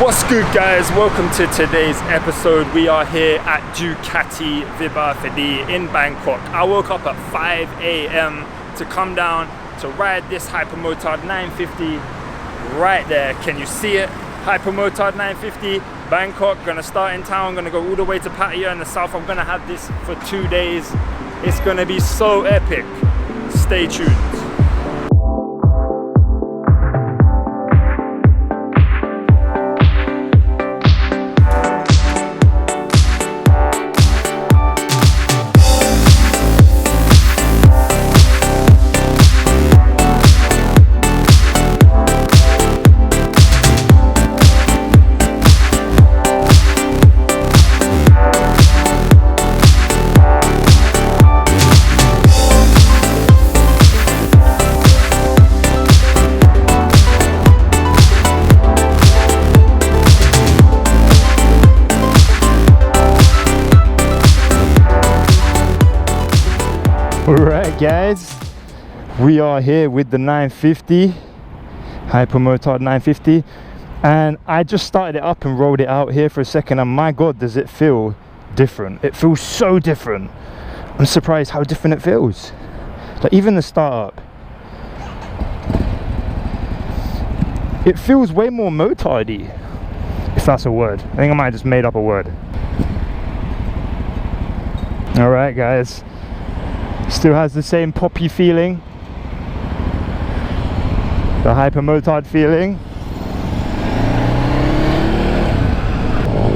What's good, guys? Welcome to today's episode. We are here at Ducati Hypermotard in Bangkok. I woke up at 5 a.m. to come down to ride this Hypermotard 950 right there. Can you see it? Hypermotard 950 Bangkok. Gonna start in town, gonna go all the way to Pattaya in the south. I'm gonna have this for 2 days. It's gonna be so epic. Stay tuned. Alright guys, we are here with the 950 Hypermotard 950, and I just started it up and rolled it out here for a second, and my god, does it feel different. It feels so different. I'm surprised how different it feels. Like even the startup, it feels way more motardy, if that's a word. I think I might have just made up a word. Alright guys, still has the same poppy feeling, the Hypermotard feeling.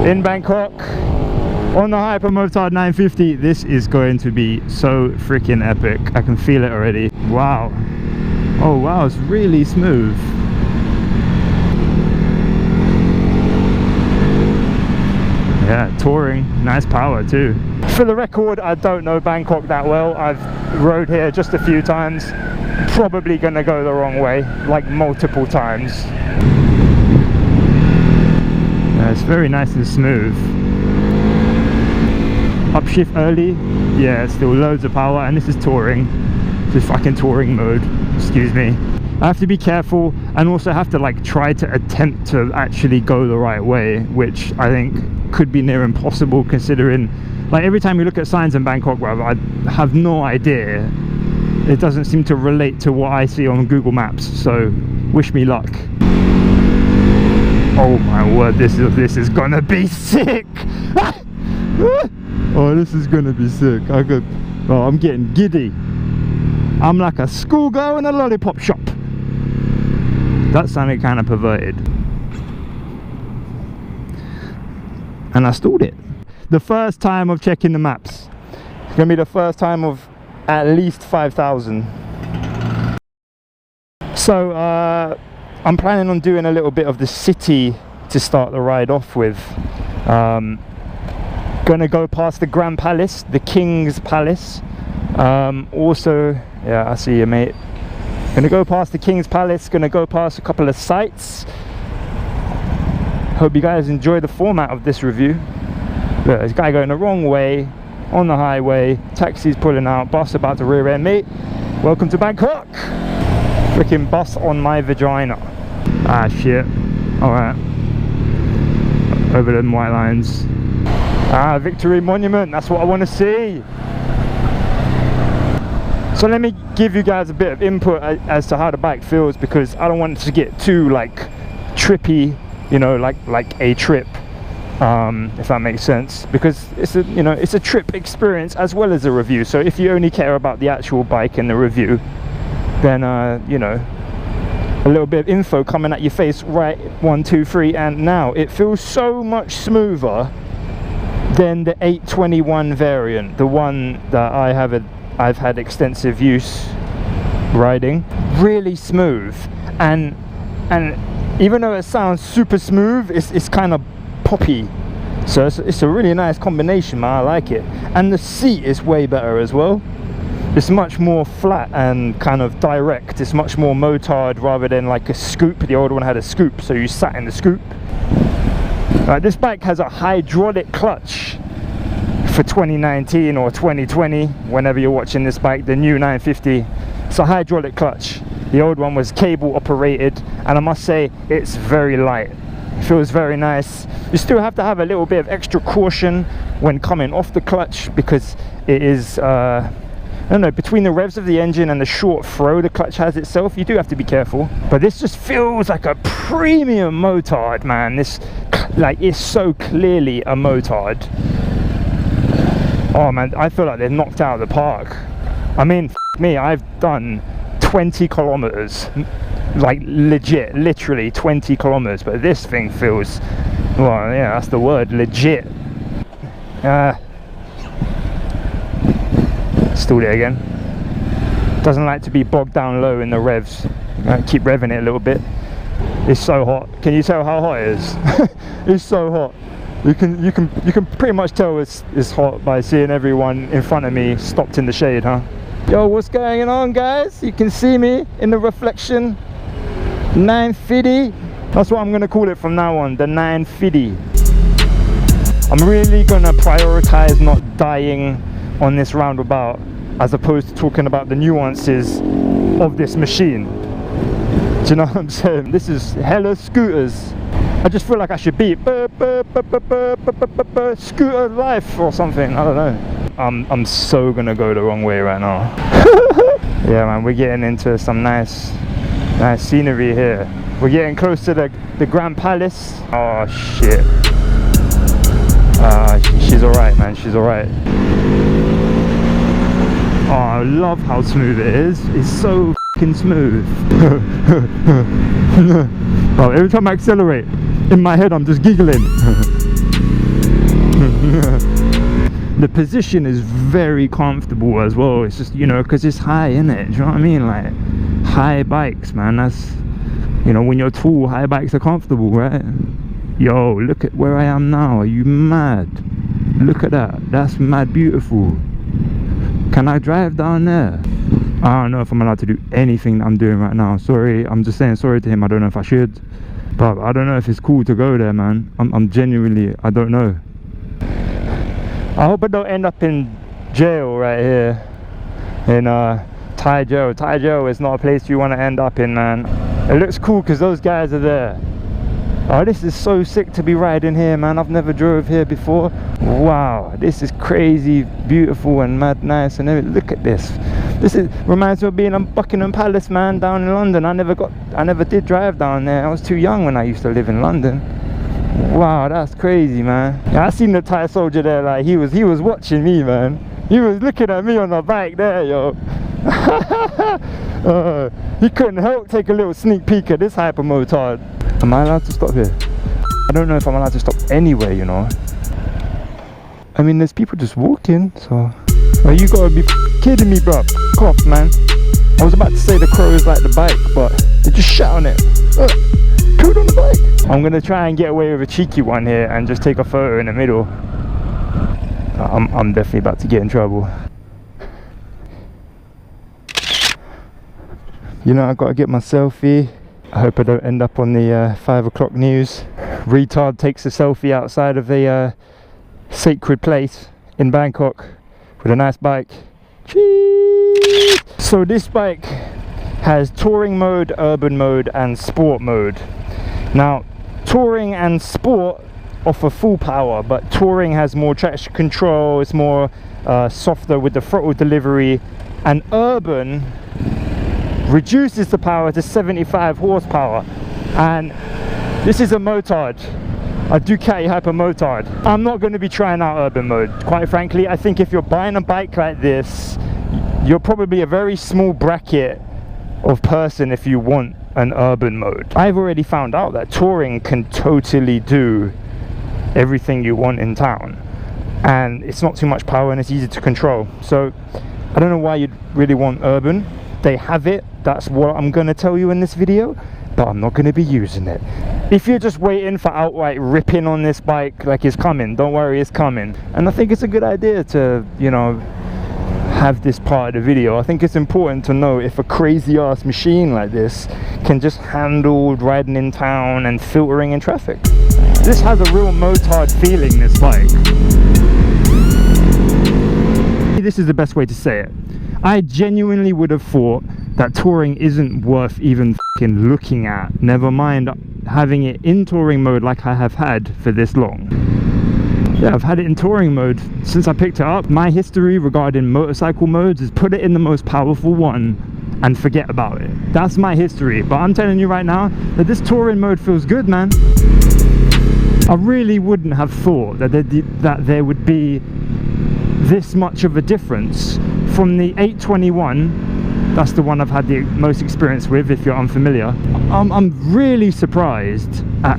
In Bangkok on the Hypermotard 950, this is going to be so freaking epic. I can feel it already. Wow. Oh wow, it's really smooth. Yeah, touring, nice power too. For the record, I don't know Bangkok that well. I've rode here just a few times. Probably gonna go the wrong way, like multiple times. Yeah, it's very nice and smooth. Upshift early, yeah, still loads of power, and this is touring. This is fucking touring mode, excuse me. I have to be careful and also have to like try to attempt to actually go the right way, which I think could be near impossible considering like every time you look at signs in Bangkok, well, I have no idea. It doesn't seem to relate to what I see on Google Maps, so wish me luck. Oh my word, this is gonna be sick. Oh, this is gonna be sick. I'm getting giddy. I'm like a schoolgirl in a lollipop shop. That sounded kind of perverted. And I stalled it. The first time of checking the maps. It's gonna be the first time of at least 5,000. So I'm planning on doing a little bit of the city to start the ride off with. Gonna go past the Grand Palace, the King's Palace. Also, yeah, I see you, mate. Gonna go past the King's Palace, gonna go past a couple of sites. Hope you guys enjoy the format of this review. Look, there's a guy going the wrong way on the highway, taxi's pulling out, bus about to rear end me. Welcome to Bangkok. Freaking bus on my vagina. Ah shit. Alright. Over them white lines. Ah, Victory Monument, that's what I want to see. So let me give you guys a bit of input as to how the bike feels, because I don't want it to get too like trippy, you know, like a trip, if that makes sense, because it's a, you know, it's a trip experience as well as a review. So if you only care about the actual bike and the review, then you know, a little bit of info coming at your face right 1 2 3 and now. It feels so much smoother than the 821 variant, the one that I've had extensive use riding. Really smooth, and even though it sounds super smooth, it's kind of poppy. So it's a really nice combination, man. I like it. And the seat is way better as well. It's much more flat and kind of direct. It's much more motard rather than like a scoop. The old one had a scoop, so you sat in the scoop. This bike has a hydraulic clutch for 2019 or 2020, whenever you're watching this bike, the new 950. It's a hydraulic clutch. The old one was cable operated, and I must say it's very light. It feels very nice. You still have to have a little bit of extra caution when coming off the clutch, because it is I don't know, between the revs of the engine and the short throw the clutch has itself, you do have to be careful. But this just feels like a premium motard, man. This, like, it's so clearly a motard. Oh man, I feel like they're knocked out of the park. I mean, f me, I've done 20 kilometers, like legit, literally 20 kilometers, but this thing feels, well, yeah, that's the word, legit. Stalled it again. Doesn't like to be bogged down low in the revs. Keep revving it a little bit. It's so hot. Can you tell how hot it is? It's so hot. You can pretty much tell it's hot by seeing everyone in front of me stopped in the shade, huh? Yo, what's going on, guys? You can see me in the reflection. 950. That's what I'm gonna call it from now on, the 950. I'm really gonna prioritize not dying on this roundabout, as opposed to talking about the nuances of this machine. Do you know what I'm saying? This is hella scooters. I just feel like I should beat scooter life or something. I don't know. I'm so gonna go the wrong way right now. Yeah, man, we're getting into some nice scenery here. We're getting close to the Grand Palace. Oh shit. She's alright, man. She's alright. Oh, I love how smooth it is. It's so fucking smooth. Oh, every time I accelerate, in my head I'm just giggling. The position is very comfortable as well. It's just, you know, because it's high, innit? Do you know what I mean? Like, high bikes, man. That's, you know, when you're tall, high bikes are comfortable, right? Yo, look at where I am now. Are you mad? Look at that. That's mad beautiful. Can I drive down there? I don't know if I'm allowed to do anything that I'm doing right now. Sorry, I'm just saying sorry to him. I don't know if I should, but I don't know if it's cool to go there, man. I'm genuinely, I don't know. I hope I don't end up in jail right here in Thai jail. Thai jail is not a place you want to end up in, man. It looks cool because those guys are there. Oh, this is so sick to be riding here, man. I've never drove here before. Wow, this is crazy beautiful and mad nice and everything. Look at this. This reminds me of being on Buckingham Palace, man, down in London. I never did drive down there. I was too young when I used to live in London. Wow, that's crazy, man. Yeah, I seen the Thai soldier there, like he was watching me, man. He was looking at me on the bike there, yo. He couldn't help take a little sneak peek at this hypermotard. Am I allowed to stop here? I don't know if I'm allowed to stop anywhere, you know. I mean, there's people just walking, so... Oh, you gotta be kidding me, bro. Cough, man. I was about to say the crows like the bike, but they just shot on it. Code on the bike. I'm gonna try and get away with a cheeky one here and just take a photo in the middle. I'm definitely about to get in trouble. You know, I gotta get my selfie. I hope I don't end up on the 5 o'clock news. Retard takes a selfie outside of the sacred place in Bangkok with a nice bike. Cheese! So this bike has touring mode, urban mode and sport mode. Now, touring and sport offer full power, but touring has more traction control, it's more softer with the throttle delivery, and urban reduces the power to 75 horsepower. And this is a motard, a Ducati Hypermotard. I'm not going to be trying out urban mode, quite frankly. I think if you're buying a bike like this, you're probably a very small bracket of person if you want an urban mode. I've already found out that touring can totally do everything you want in town, and it's not too much power and it's easy to control. So I don't know why you'd really want urban. They have it. That's what I'm going to tell you in this video, but I'm not going to be using it. If you're just waiting for outright ripping on this bike, like it's coming, don't worry, it's coming. And I think it's a good idea to, you know, have this part of the video. I think it's important to know if a crazy ass machine like this can just handle riding in town and filtering in traffic. This has a real motard feeling, this bike. This is the best way to say it. I genuinely would have thought that touring isn't worth even fucking looking at, never mind having it in touring mode like I have had for this long. Yeah, I've had it in touring mode since I picked it up. My history regarding motorcycle modes is put it in the most powerful one and forget about it. That's my history, but I'm telling you right now that this touring mode feels good, man. I really wouldn't have thought that there would be this much of a difference from the 821. That's the one I've had the most experience with, if you're unfamiliar. I'm really surprised at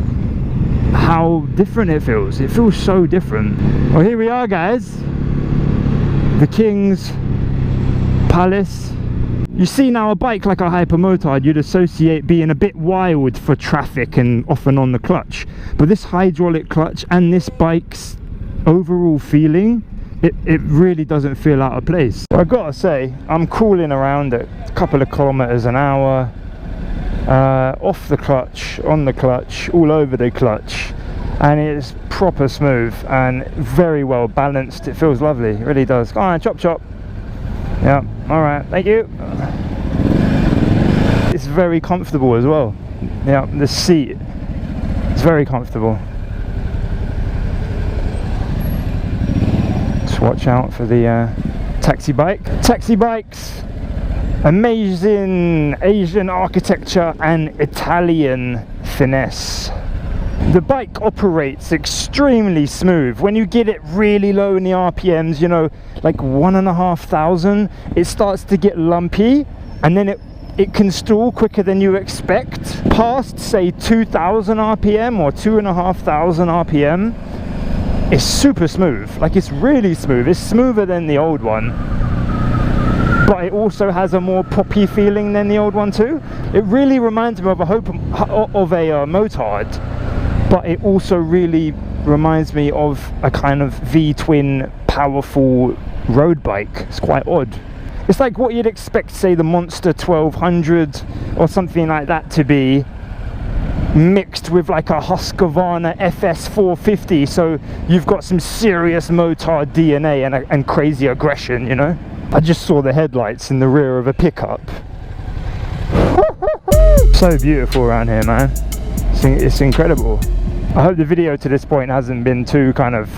how different it feels. It feels so different. Well, here we are, guys. The King's Palace. You see, now a bike like a Hypermotard, you'd associate being a bit wild for traffic and off and on the clutch. But this hydraulic clutch and this bike's overall feeling, it really doesn't feel out of place. I've got to say, I'm cooling around at a couple of kilometers an hour, off the clutch, on the clutch, all over the clutch, and it's proper smooth and very well balanced. It feels lovely, it really does. Go on, chop chop. Yeah, all right, thank you. It's very comfortable as well. Yeah, the seat is very comfortable. Watch out for the taxi bike. Taxi bikes, amazing Asian architecture and Italian finesse. The bike operates extremely smooth. When you get it really low in the RPMs, you know, like 1,500, it starts to get lumpy, and then it can stall quicker than you expect. Past, say, 2,000 RPM or 2,500 RPM, it's super smooth. Like, it's really smooth. It's smoother than the old one, but it also has a more poppy feeling than the old one too. It really reminds me of a motard, but it also really reminds me of a kind of V-twin powerful road bike. It's quite odd. It's like what you'd expect, say, the Monster 1200 or something like that to be, mixed with like a Husqvarna FS450, so you've got some serious motard DNA and crazy aggression, you know. I just saw the headlights in the rear of a pickup. So beautiful around here, man. It's incredible. I hope the video to this point hasn't been too kind of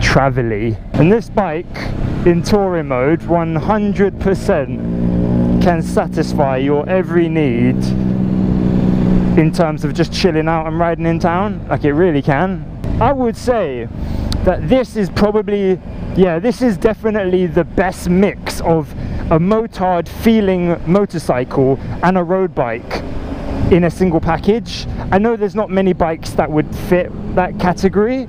travel-y. And this bike in touring mode 100% can satisfy your every need in terms of just chilling out and riding in town. Like, it really can. I would say that this is probably, yeah, this is definitely the best mix of a motard feeling motorcycle and a road bike in a single package. I know there's not many bikes that would fit that category,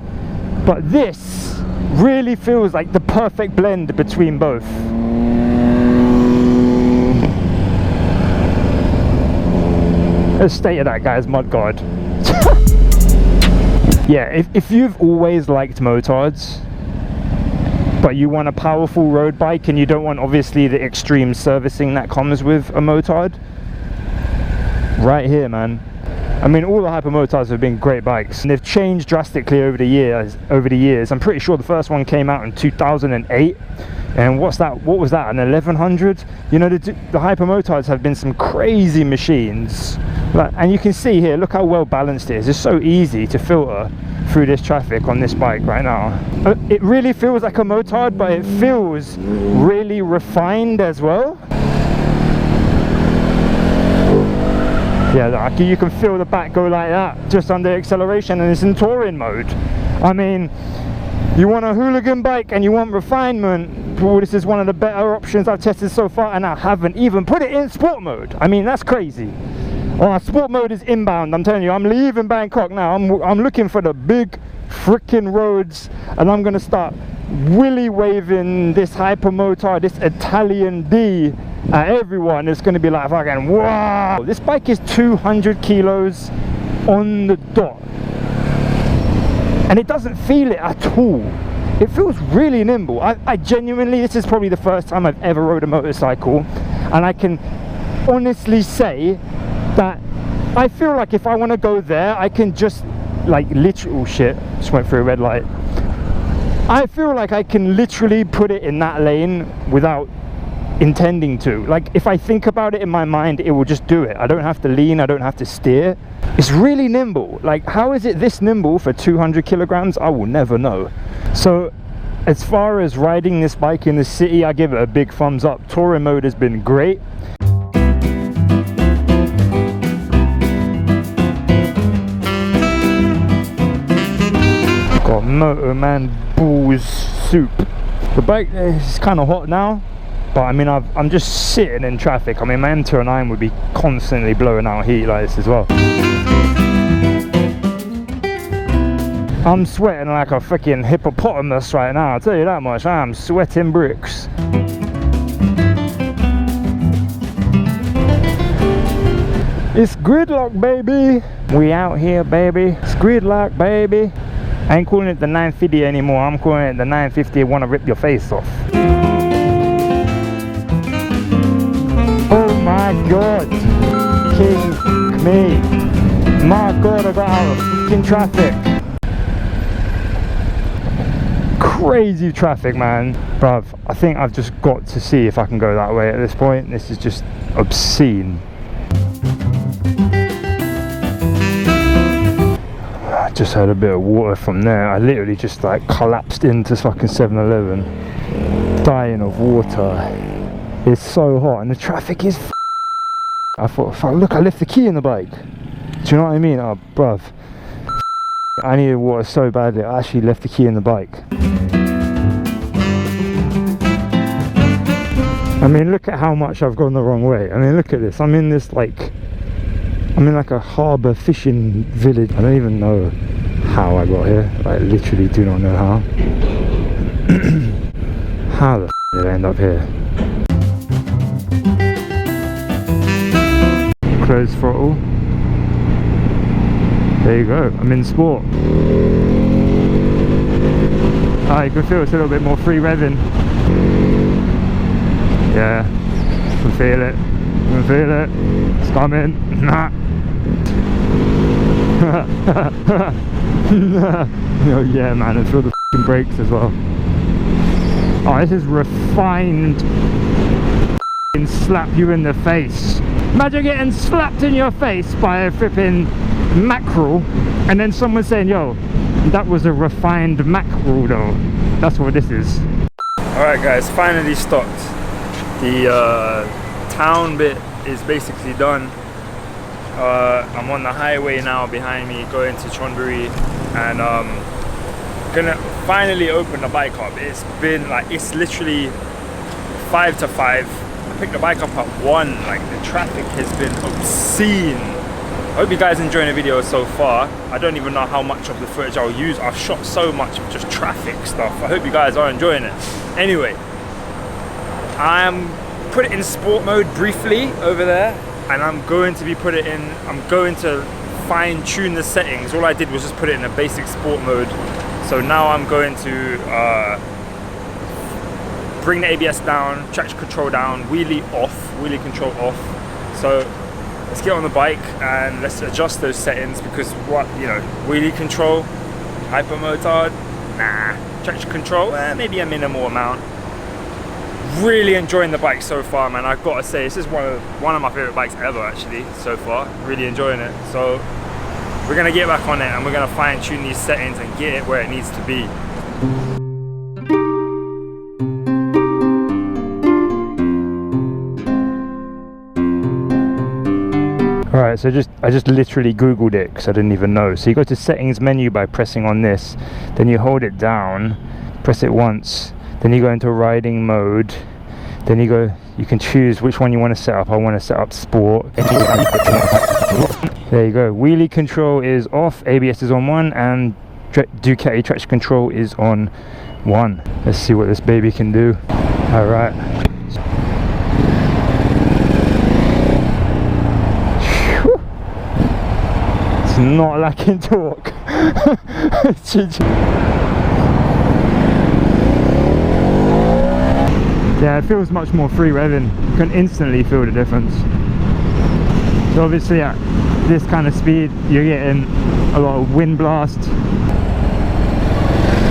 but this really feels like the perfect blend between both. The state of that guy's mudguard. Yeah, if you've always liked motards, but you want a powerful road bike and you don't want obviously the extreme servicing that comes with a motard, right here, man. I mean, all the Hypermotards have been great bikes, and they've changed drastically over the years. I'm pretty sure the first one came out in 2008, and what was that, an 1100? You know, the Hypermotards have been some crazy machines. And you can see here, look how well balanced it is. It's so easy to filter through this traffic on this bike right now. It really feels like a motard, but it feels really refined as well. Yeah, you can feel the back go like that just under acceleration, and it's in touring mode. I mean, you want a hooligan bike and you want refinement, well, this is one of the better options I've tested so far, and I haven't even put it in sport mode. I mean, that's crazy. Oh, sport mode is inbound, I'm telling you. I'm leaving Bangkok now. I'm looking for the big freaking roads, and I'm gonna start willy waving this Hypermotard, this Italian D, at everyone. It's gonna be like fucking wow. This bike is 200 kilos on the dot, and it doesn't feel it at all. It feels really nimble. I genuinely, this is probably the first time I've ever rode a motorcycle, and I can honestly say that I feel like if I want to go there, I can just like literal shit. Just went through a red light. I feel like I can literally put it in that lane without intending to. Like, if I think about it in my mind, it will just do it. I don't have to lean, I don't have to steer. It's really nimble. Like, how is it this nimble for 200 kilograms? I will never know. So as far as riding this bike in the city, I give it a big thumbs up. Touring mode has been great. Got Motorman Balls Soup. The bike is kind of hot now, but I mean, I'm just sitting in traffic. I mean, my M209 would be constantly blowing out heat like this as well. I'm sweating like a freaking hippopotamus right now, I'll tell you that much. I'm sweating bricks. It's gridlock, baby. We out here, baby. It's gridlock, baby. I ain't calling it the 950 anymore. I'm calling it the 950 wanna rip your face off. Oh my god. King me. My god, I got out of fucking traffic. Crazy traffic, man. Bruv, I think I've just got to see if I can go that way at this point. This is just obscene. I just had a bit of water from there. I literally just like collapsed into fucking 7-Eleven, dying of water. It's so hot and the traffic is I thought, fuck, look, I left the key in the bike. Do you know what I mean? Oh, bruv, I needed water so badly. I actually left the key in the bike. I mean, look at how much I've gone the wrong way. I mean, look at this. I'm in this like, I'm in like a harbour fishing village. I don't even know how I got here. I literally do not know how. How the f did I end up here? Closed throttle. There you go. I'm in sport. Ah, you can feel it's a little bit more free revving. Yeah, I can feel it. I can feel it. It's coming. Nah. Oh yeah, man, and feel the f***ing brakes as well. Oh, this is refined. F***ing slap you in the face. Imagine getting slapped in your face by a flipping mackerel, and then someone saying, yo, that was a refined mackerel though. That's what this is. Alright guys, finally stopped. The town bit is basically done. I'm on the highway now behind me going to Chonburi, and gonna finally open the bike up. It's been like, it's literally 5 to 5. I picked the bike up at 1. Like, the traffic has been obscene. I hope you guys enjoying the video so far. I don't even know how much of the footage I'll use. I've shot so much of just traffic stuff. I hope you guys are enjoying it. Anyway, I'm put it in sport mode briefly over there, and I'm going to fine tune the settings. All I did was just put it in a basic sport mode. So now I'm going to bring the ABS down, traction control down, wheelie control off. So let's get on the bike and let's adjust those settings, because what, you know, wheelie control, hypermotard, nah. Traction control, maybe a minimal amount. Really enjoying the bike so far, man. I've got to say, this is one of my favorite bikes ever actually so far. Really enjoying it. So we're gonna get back on it and we're gonna fine tune these settings and get it where it needs to be. Alright, so I just literally googled it because I didn't even know. So you go to settings menu by pressing on this, then you hold it down, press it once, then you go into riding mode, then you can choose which one you want to set up. I want to set up sport. There you go. Wheelie control is off, ABS is on 1, and Ducati traction control is on 1. Let's see what this baby can do. Alright. It's not lacking torque. Yeah, it feels much more free revving. You can instantly feel the difference. So obviously at this kind of speed, you're getting a lot of wind blast.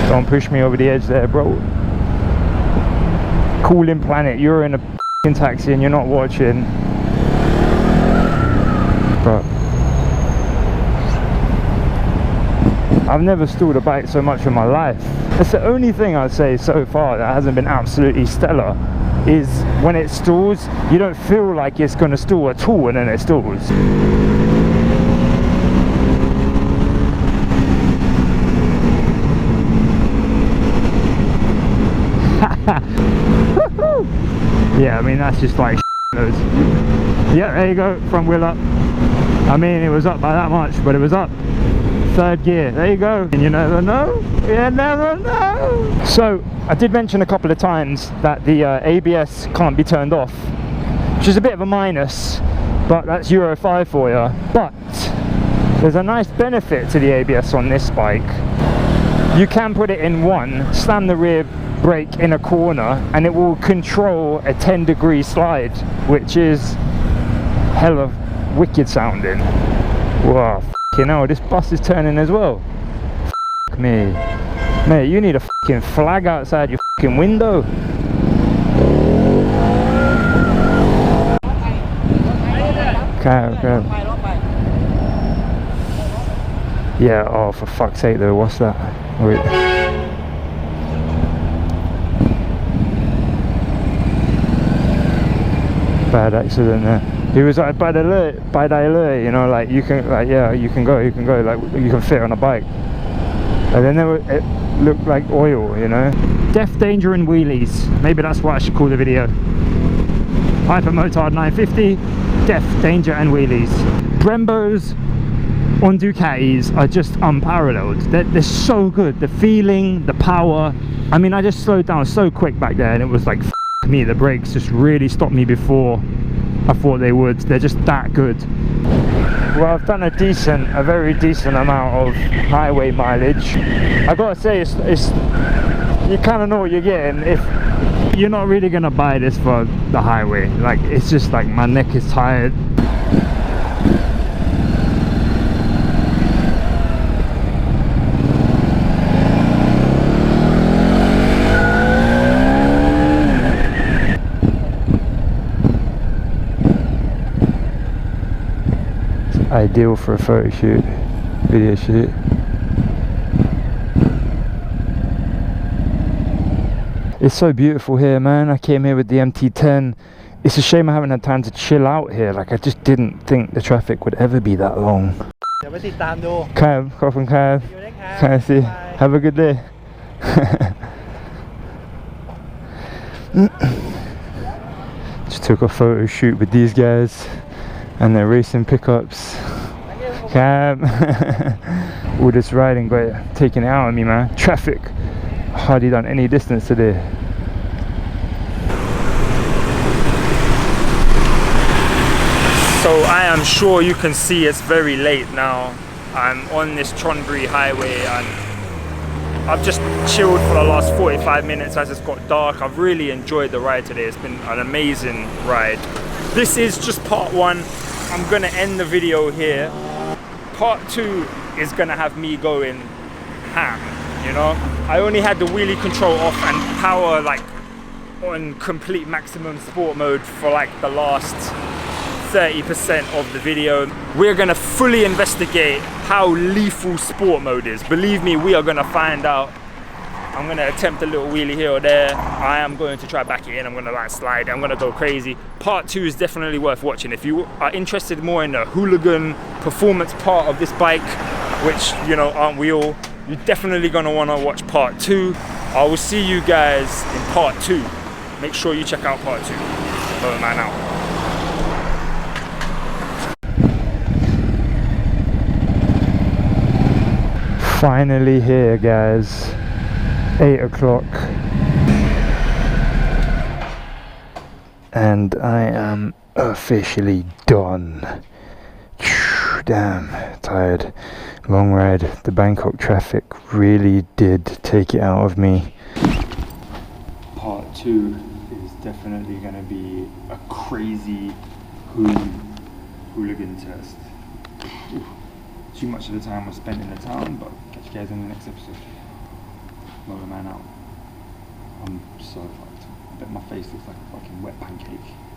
Don't push me over the edge there, bro. Cooling planet, you're in a a taxi and you're not watching. But I've never stalled a bike so much in my life. That's the only thing I'd say so far that hasn't been absolutely stellar, is when it stalls, you don't feel like it's going to stall at all, and then it stalls. Yeah, I mean, that's just like loads. Yeah, there you go, front wheel up. I mean, it was up by that much, but it was up. Third gear, there you go. And you never know, you never know. So I did mention a couple of times that the ABS can't be turned off, which is a bit of a minus, but that's Euro 5 for you. But there's a nice benefit to the ABS on this bike. You can put it in one, slam the rear brake in a corner, and it will control a 10-degree slide, which is hella wicked sounding. Wow, you know, this bus is turning as well. F me. Mate, you need a fucking flag outside your fucking window. Okay. Yeah, oh, for fuck's sake though, what's that? Wait. Bad accident there. He was like, by the alert, you know, like, you can, like, yeah, you can go, like, you can fit on a bike. And then it looked like oil, you know. Death, danger and wheelies. Maybe that's what I should call the video. Hypermotard 950, death, danger and wheelies. Brembos on Ducatis are just unparalleled. They're so good. The feeling, the power. I mean, I just slowed down so quick back there, and it was like, f me, the brakes just really stopped me before I thought they would. They're just that good. Well, I've done a very decent amount of highway mileage. I gotta say, it's you kind of know what you're getting. If you're not really gonna buy this for the highway, like, it's just like, my neck is tired. Ideal for a photo shoot, video shoot. It's so beautiful here, man. I came here with the MT10. It's a shame I haven't had time to chill out here. Like, I just didn't think the traffic would ever be that long. Can I see? Have a good day. Just took a photo shoot with these guys and their racing pickups. Cab. All this riding got taken out of me, man. Traffic. Hardly done any distance today. So I am sure you can see it's very late now. I'm on this Chonburi highway and I've just chilled for the last 45 minutes as it's got dark. I've really enjoyed the ride today. It's been an amazing ride. This is just part one. I'm gonna end the video here. Part two is gonna have me going ham, you know? I only had the wheelie control off and power like on complete maximum sport mode for like the last 30% of the video. We're gonna fully investigate how lethal sport mode is. Believe me, we are gonna find out. I'm gonna attempt a little wheelie here or there. I am going to try back it in. I'm gonna like slide. I'm gonna go crazy. Part two is definitely worth watching. If you are interested more in the hooligan performance part of this bike, which, you know, aren't we all, you're definitely gonna wanna watch part two. I will see you guys in part two. Make sure you check out part two. Lower Man out. Finally here, guys. 8 o'clock. And I am officially done. Damn, tired. Long ride. The Bangkok traffic really did take it out of me. Part two is definitely going to be a crazy hooligan test. Too much of the time was spent in the town, but catch you guys in the next episode. Lower Man out. I'm so fucked. bet my face looks like a fucking wet pancake.